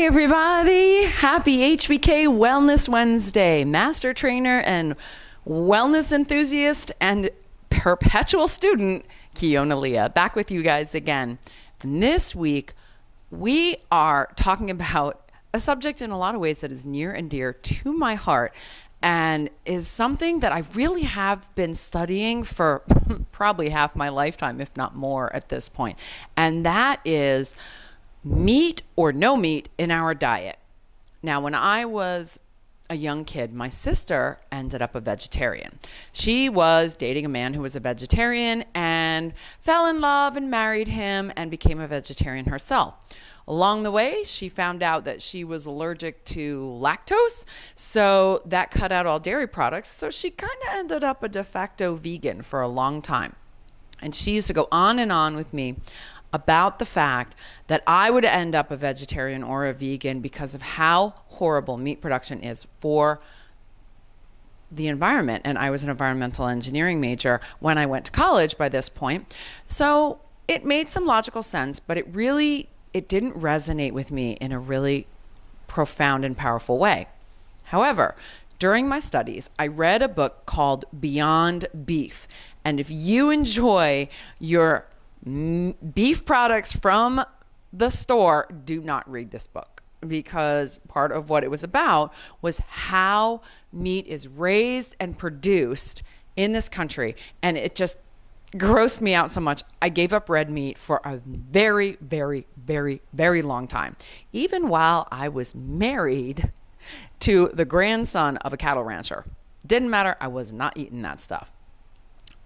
Hi, everybody. Happy HBK Wellness Wednesday. Master trainer and wellness enthusiast and perpetual student, Kiona Leah, back with you guys again. And this week, we are talking about a subject in a lot of ways that is near and dear to my heart and is something that I really have been studying for probably half my lifetime, if not more at this point. And that is meat or no meat in our diet. Now, when I was a young kid, my sister ended up a vegetarian. She was dating a man who was a vegetarian and fell in love and married him and became a vegetarian herself. Along the way, she found out that she was allergic to lactose, so that cut out all dairy products. So she kind of ended up a de facto vegan for a long time. And she used to go on and on with me about the fact that I would end up a vegetarian or a vegan because of how horrible meat production is for the environment. And I was an environmental engineering major when I went to college by this point. So it made some logical sense, but it didn't resonate with me in a really profound and powerful way. However, during my studies, I read a book called Beyond Beef. And if you enjoy your beef products from the store, do not read this book, because part of what it was about was how meat is raised and produced in this country. And it just grossed me out so much. I gave up red meat for a very, very, very, very long time. Even while I was married to the grandson of a cattle rancher. Didn't matter. I was not eating that stuff.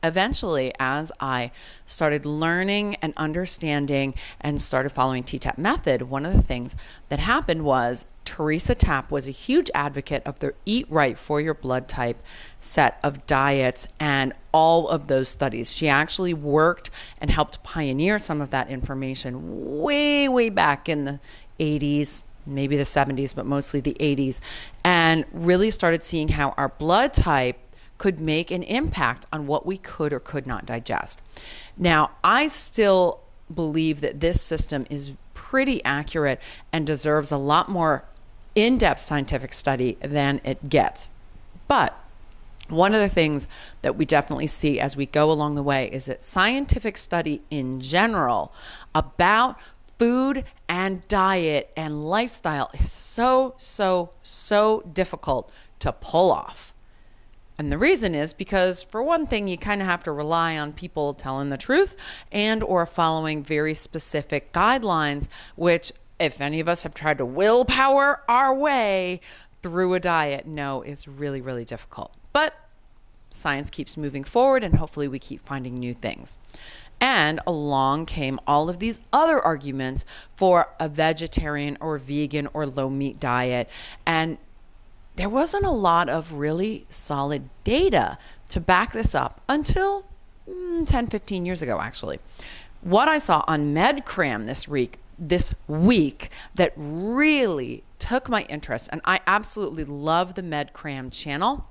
Eventually, as I started learning and understanding and started following TTAP method, one of the things that happened was Teresa Tapp was a huge advocate of the Eat Right for Your Blood Type set of diets and all of those studies. She actually worked and helped pioneer some of that information way, way back in the 80s, maybe the 70s, but mostly the 80s, and really started seeing how our blood type could make an impact on what we could or could not digest. Now, I still believe that this system is pretty accurate and deserves a lot more in-depth scientific study than it gets. But one of the things that we definitely see as we go along the way is that scientific study in general about food and diet and lifestyle is so difficult to pull off. And the reason is because, for one thing, you kind of have to rely on people telling the truth and or following very specific guidelines, which if any of us have tried to willpower our way through a diet, no, it's really, really difficult. But science keeps moving forward and hopefully we keep finding new things. And along came all of these other arguments for a vegetarian or vegan or low meat diet. And there wasn't a lot of really solid data to back this up until 10, 15 years ago, actually. What I saw on MedCram this week that really took my interest, and I absolutely love the MedCram channel.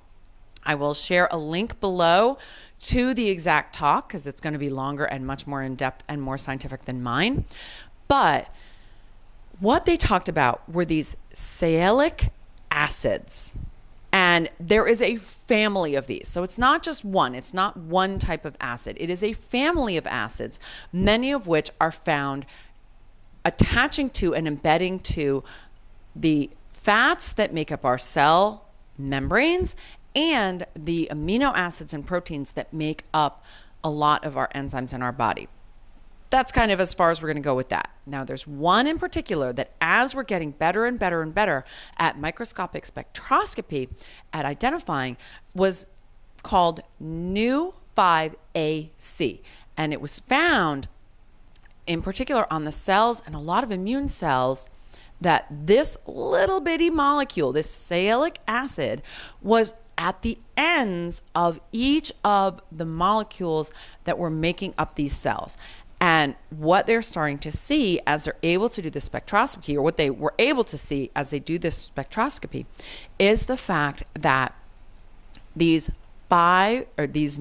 I will share a link below to the exact talk because it's going to be longer and much more in-depth and more scientific than mine. But what they talked about were these sialic acids. And there is a family of these. So it's not just one. It's not one type of acid. It is a family of acids, many of which are found attaching to and embedding to the fats that make up our cell membranes and the amino acids and proteins that make up a lot of our enzymes in our body. That's kind of as far as we're going to go with that. Now, there's one in particular that as we're getting better and better and better at microscopic spectroscopy at identifying was called Nu5AC. And it was found in particular on the cells and a lot of immune cells that this little bitty molecule, this sialic acid, was at the ends of each of the molecules that were making up these cells. And what they're starting to see as they're able to do the spectroscopy, or what they were able to see as they do this spectroscopy, is the fact that these Nu5AC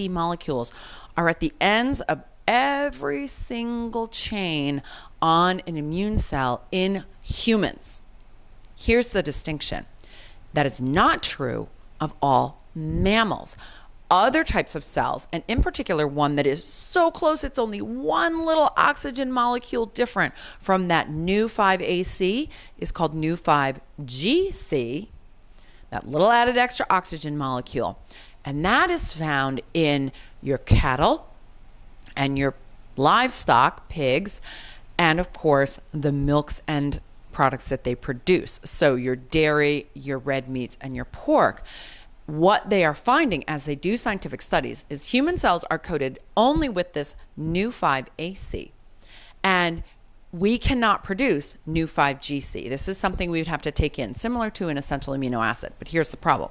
molecules are at the ends of every single chain on an immune cell in humans. Here's the distinction. That is not true of all mammals. Other types of cells, and in particular one that is so close it's only one little oxygen molecule different from that Nu5AC, is called Nu5GC, that little added extra oxygen molecule. And that is found in your cattle and your livestock, pigs, and of course the milks and products that they produce. So your dairy, your red meats, and your pork. What they are finding as they do scientific studies is human cells are coated only with this Nu5AC. And we cannot produce Nu5GC. This is something we would have to take in, similar to an essential amino acid. But here's the problem.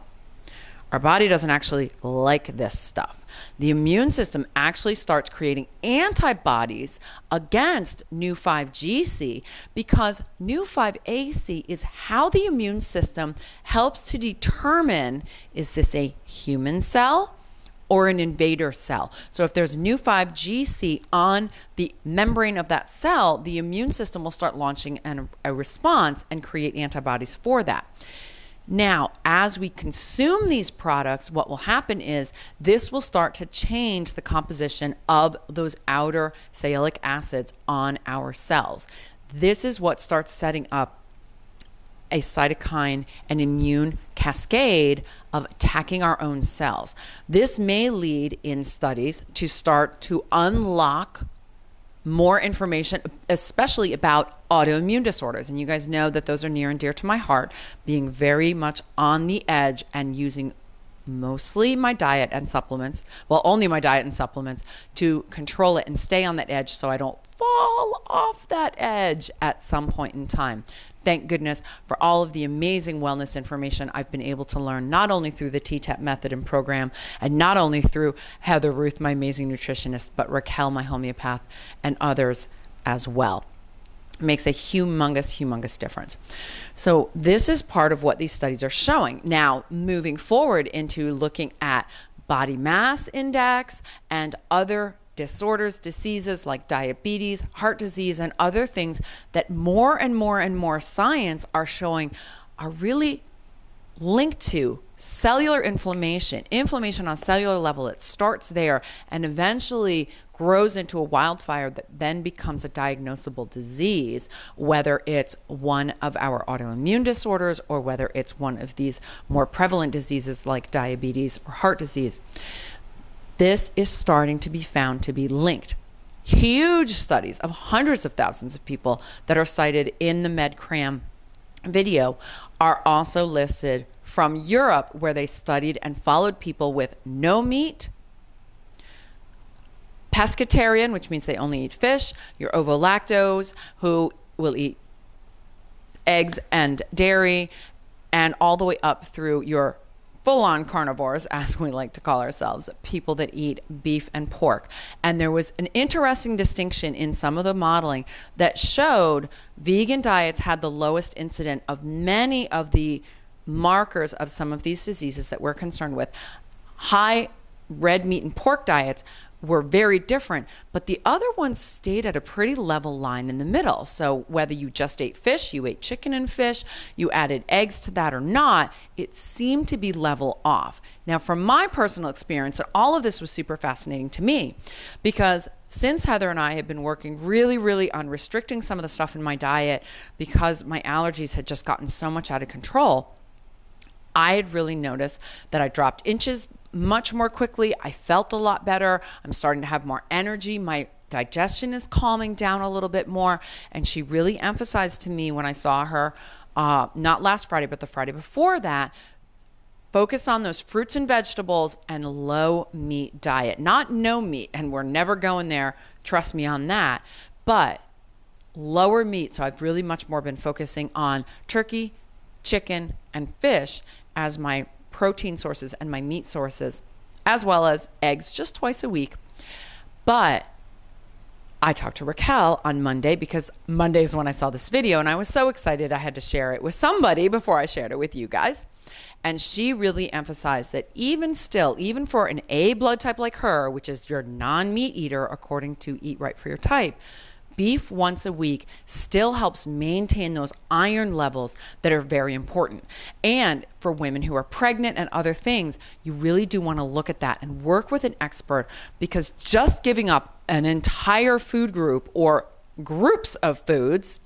Our body doesn't actually like this stuff. The immune system actually starts creating antibodies against Nu5GC because Nu5AC is how the immune system helps to determine, is this a human cell or an invader cell? So if there's Nu5GC on the membrane of that cell, the immune system will start launching a response and create antibodies for that. Now, as we consume these products, what will happen is this will start to change the composition of those outer sialic acids on our cells. This is what starts setting up a cytokine and immune cascade of attacking our own cells. This may lead in studies to start to unlock more information, especially about autoimmune disorders. And you guys know that those are near and dear to my heart, being very much on the edge and using mostly my diet and supplements, well, only my diet and supplements, to control it and stay on that edge so I don't fall off that edge at some point in time. Thank goodness for all of the amazing wellness information I've been able to learn, not only through the TTEP method and program, and not only through Heather Ruth, my amazing nutritionist, but Raquel, my homeopath, and others as well. It makes a humongous difference. So this is part of what these studies are showing. Now, moving forward into looking at body mass index and other disorders, diseases like diabetes, heart disease, and other things that more and more science are showing are really linked to cellular inflammation on cellular level. It starts there and eventually grows into a wildfire that then becomes a diagnosable disease, whether it's one of our autoimmune disorders or whether it's one of these more prevalent diseases like diabetes or heart disease. This is starting to be found to be linked. Huge studies of hundreds of thousands of people that are cited in the MedCram video are also listed from Europe, where they studied and followed people with no meat, pescatarian, which means they only eat fish, your ovo-lactose, who will eat eggs and dairy, and all the way up through your full-on carnivores, as we like to call ourselves, people that eat beef and pork. And there was an interesting distinction in some of the modeling that showed vegan diets had the lowest incident of many of the markers of some of these diseases that we're concerned with. High red meat and pork diets were very different, but the other ones stayed at a pretty level line in the middle. So whether you just ate fish, you ate chicken and fish, you added eggs to that or not, it seemed to be level off. Now, from my personal experience, all of this was super fascinating to me because since Heather and I have been working really on restricting some of the stuff in my diet because my allergies had just gotten so much out of control, I had really noticed that I dropped inches much more quickly. I felt a lot better. I'm starting to have more energy. My digestion is calming down a little bit more. And she really emphasized to me when I saw her, not last Friday, but the Friday before that, focus on those fruits and vegetables and low meat diet. Not no meat, and we're never going there. Trust me on that. But lower meat. So I've really much more been focusing on turkey, chicken, and fish as my protein sources and my meat sources, as well as eggs just twice a week. But I talked to Raquel on Monday because Monday is when I saw this video and I was so excited I had to share it with somebody before I shared it with you guys. And she really emphasized that even still, even for an A blood type like her, which is your non-meat eater according to Eat Right for Your Type, beef once a week still helps maintain those iron levels that are very important. And for women who are pregnant and other things, you really do want to look at that and work with an expert, because just giving up an entire food group or groups of foods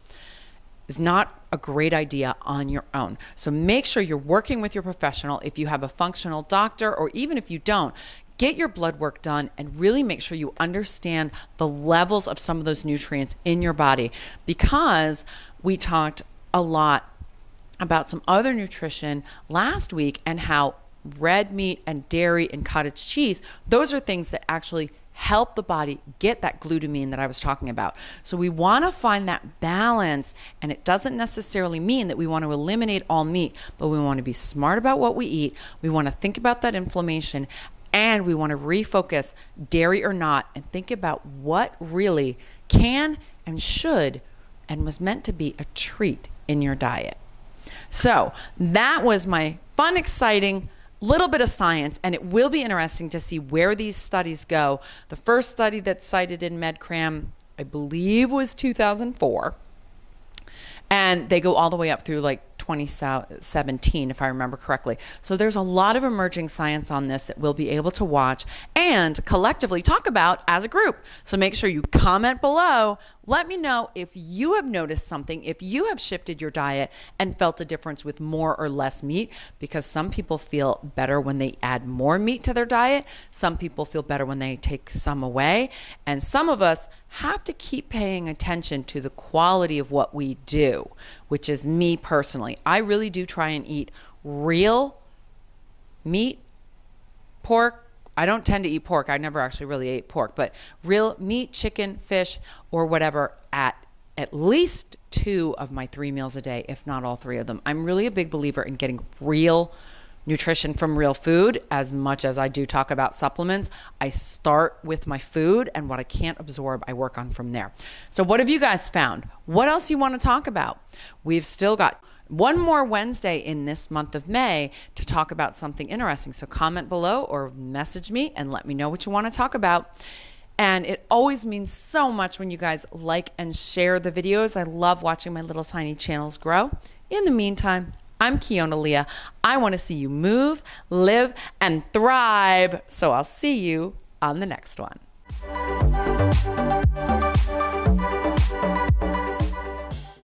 is not a great idea on your own. So make sure you're working with your professional. If you have a functional doctor, or even if you don't, get your blood work done and really make sure you understand the levels of some of those nutrients in your body, because we talked a lot about some other nutrition last week and how red meat and dairy and cottage cheese, those are things that actually help the body get that glutamine that I was talking about. So we want to find that balance, and it doesn't necessarily mean that we want to eliminate all meat, but we want to be smart about what we eat. We want to think about that inflammation, and we want to refocus, dairy or not, and think about what really can and should and was meant to be a treat in your diet. So that was my fun, exciting little bit of science, and it will be interesting to see where these studies go. The first study that's cited in MedCram, I believe, was 2004, and they go all the way up through like 2017, if I remember correctly. So there's a lot of emerging science on this that we'll be able to watch and collectively talk about as a group. So make sure you comment below. Let me know if you have noticed something, if you have shifted your diet and felt a difference with more or less meat, because some people feel better when they add more meat to their diet. Some people feel better when they take some away. And some of us have to keep paying attention to the quality of what we do, which is me personally. I really do try and eat real meat, pork. I don't tend to eat pork. I never actually really ate pork, but real meat, chicken, fish, or whatever at least 2 of my 3 meals a day, if not all 3 of them. I'm really a big believer in getting real nutrition from real food. As much as I do talk about supplements, I start with my food, and what I can't absorb, I work on from there. So what have you guys found? What else you want to talk about? We've still got one more Wednesday in this month of May to talk about something interesting. So comment below or message me and let me know what you want to talk about. And it always means so much when you guys like and share the videos. I love watching my little tiny channels grow. In the meantime, I'm Keona Leah. I want to see you move, live, and thrive. So I'll see you on the next one.